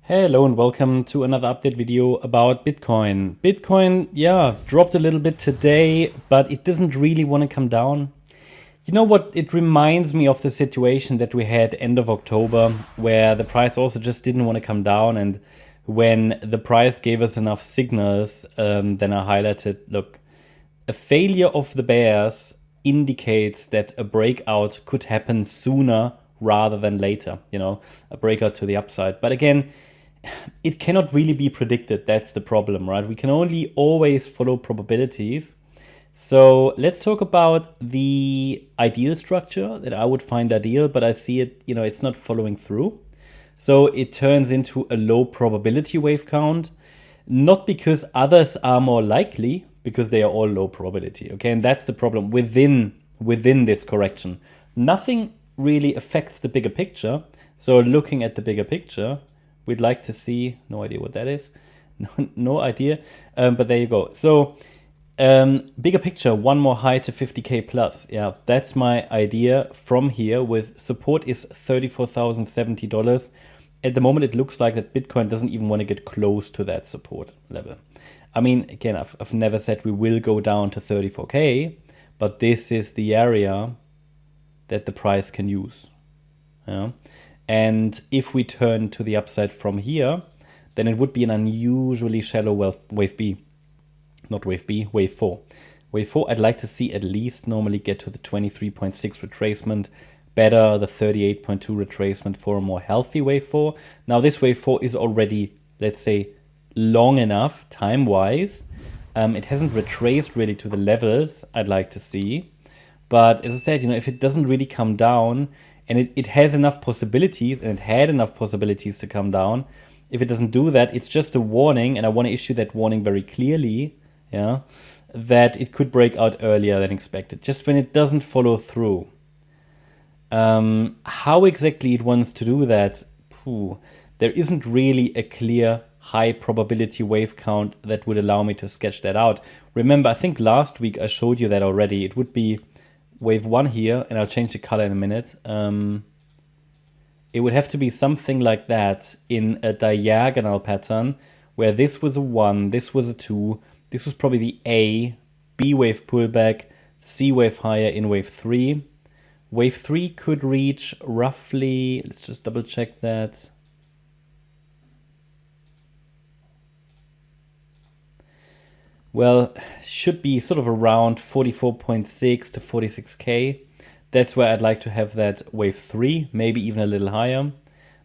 Hello and welcome to another update video about Bitcoin. Bitcoin, dropped a little bit today, but it doesn't really want to come down. You know what? It reminds me of the situation that we had end of October, where the price also just didn't want to come down. And when the price gave us enough signals, then I highlighted, look, a failure of the bears indicates that a breakout could happen sooner rather than later, a breakout to the upside. But again, it cannot really be predicted. That's the problem, right? We can only always follow probabilities. So let's talk about the ideal structure that I would find ideal, but I see it, it's not following through. So it turns into a low probability wave count, not because others are more likely, because they are all low probability. Okay, and that's the problem within this correction. Nothing really affects the bigger picture. So looking at the bigger picture, we'd like to see, no idea what that is, no idea, but there you go. So bigger picture, one more high to 50K plus. Yeah, that's my idea from here. With support is $34,070. At the moment, it looks like that Bitcoin doesn't even want to get close to that support level. I mean, again, I've never said we will go down to 34K, but this is the area that the price can use. Yeah. And if we turn to the upside from here, then it would be an unusually shallow wave B. Not wave B, wave 4. Wave 4, I'd like to see at least normally get to the 23.6 retracement, better the 38.2 retracement for a more healthy wave 4. Now this wave 4 is already, let's say, long enough time-wise. It hasn't retraced really to the levels I'd like to see. But as I said, if it doesn't really come down, and it has enough possibilities, and it had enough possibilities to come down. If it doesn't do that, it's just a warning, and I want to issue that warning very clearly, that it could break out earlier than expected, just when it doesn't follow through. How exactly it wants to do that, there isn't really a clear high probability wave count that would allow me to sketch that out. Remember, I think last week I showed you that already. It would be wave 1 here, and I'll change the color in a minute. It would have to be something like that in a diagonal pattern, where this was a 1, this was a 2, this was probably the A, B wave pullback, C wave higher in wave 3. Wave 3 could reach roughly, let's just double check that. Well, should be sort of around 44.6 to 46K. That's where I'd like to have that wave 3, maybe even a little higher.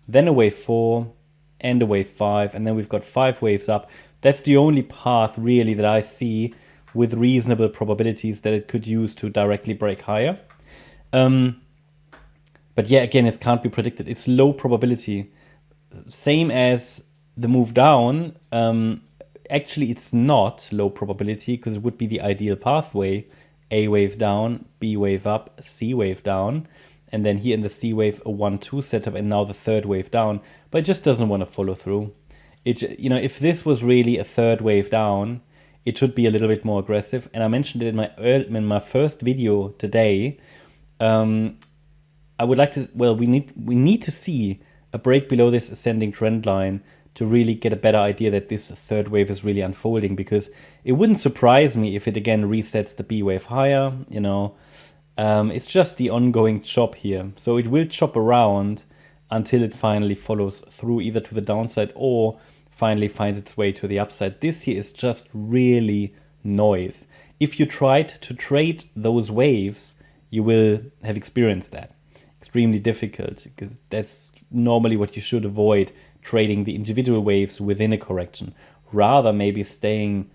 Then a wave 4 and a wave 5, and then we've got 5 waves up. That's the only path really that I see with reasonable probabilities that it could use to directly break higher. But yeah, again, it can't be predicted. It's low probability. Same as the move down. Actually, it's not low probability because it would be the ideal pathway. A wave down, B wave up, C wave down. And then here in the C wave, a 1-2 setup, and now the third wave down. But it just doesn't want to follow through. If this was really a third wave down, it should be a little bit more aggressive. And I mentioned it in my first video today. I would like to, we need to see a break below this ascending trend line to really get a better idea that this third wave is really unfolding, because it wouldn't surprise me if it again resets the B wave higher. It's just the ongoing chop here. So it will chop around until it finally follows through either to the downside or finally finds its way to the upside. This here is just really noise. If you tried to trade those waves, you will have experienced that. Extremely difficult, because that's normally what you should avoid, trading the individual waves within a correction. Rather maybe staying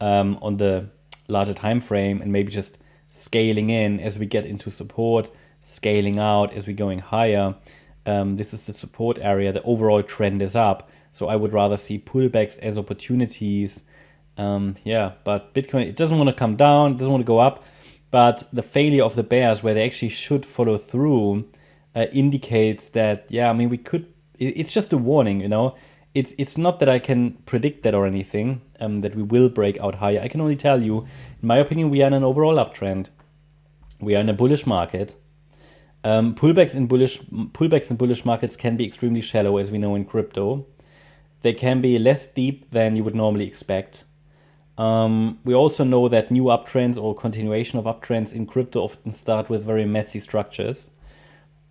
on the larger time frame and maybe just scaling in as we get into support, scaling out as we're going higher. This is the support area. The overall trend is up. So I would rather see pullbacks as opportunities. But Bitcoin, it doesn't want to come down, it doesn't want to go up. But the failure of the bears, where they actually should follow through, indicates that, we could, it's just a warning, It's not that I can predict that or anything, that we will break out higher. I can only tell you, in my opinion, we are in an overall uptrend. We are in a bullish market. Pullbacks in bullish markets can be extremely shallow, as we know in crypto. They can be less deep than you would normally expect. We also know that new uptrends or continuation of uptrends in crypto often start with very messy structures.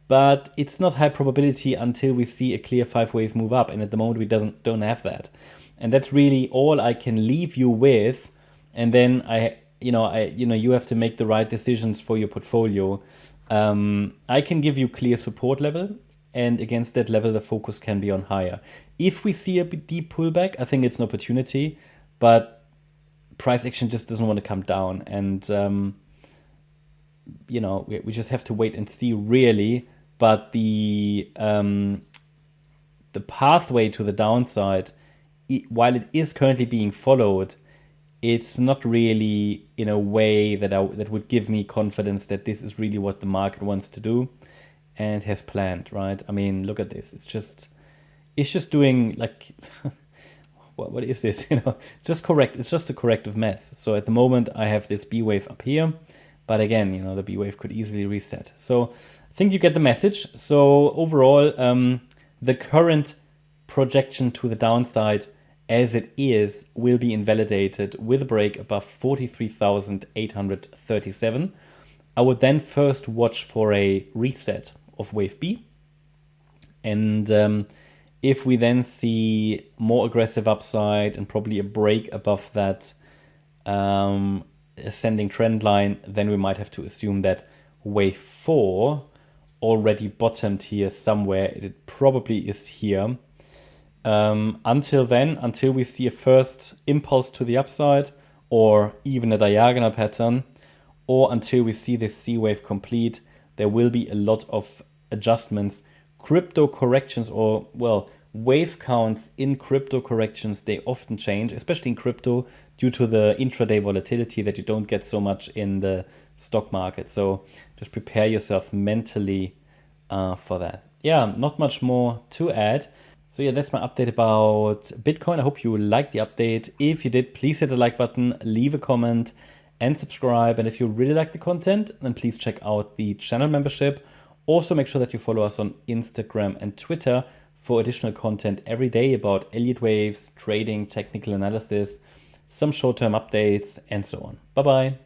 But it's not high probability until we see a clear 5-wave move up, and at the moment we don't have that. And that's really all I can leave you with. And then you have to make the right decisions for your portfolio. I can give you clear support level, and against that level the focus can be on higher. If we see a deep pullback, I think it's an opportunity, but price action just doesn't want to come down, and we just have to wait and see, really. But the pathway to the downside, while it is currently being followed, it's not really in a way that would give me confidence that this is really what the market wants to do and has planned, right? I mean, look at this. It's just doing like what is this? It's just correct. It's just a corrective mess. So at the moment I have this B wave up here, but again, the B wave could easily reset. So I think you get the message. So overall, the current projection to the downside as it is will be invalidated with a break above 43,837. I would then first watch for a reset of wave B. And if we then see more aggressive upside and probably a break above that ascending trend line, then we might have to assume that wave 4 already bottomed here somewhere. It probably is here. Until then, until we see a first impulse to the upside, or even a diagonal pattern, or until we see this C wave complete, there will be a lot of adjustments. Crypto corrections, or wave counts in crypto corrections, they often change, especially in crypto, due to the intraday volatility that you don't get so much in the stock market. So just prepare yourself mentally for that. Yeah, not much more to add. So yeah, that's my update about Bitcoin. I hope you liked the update. If you did, please hit the like button, leave a comment, and subscribe. And if you really like the content, then please check out the channel membership. Also, make sure that you follow us on Instagram and Twitter for additional content every day about Elliott waves, trading, technical analysis, some short-term updates, and so on. Bye-bye.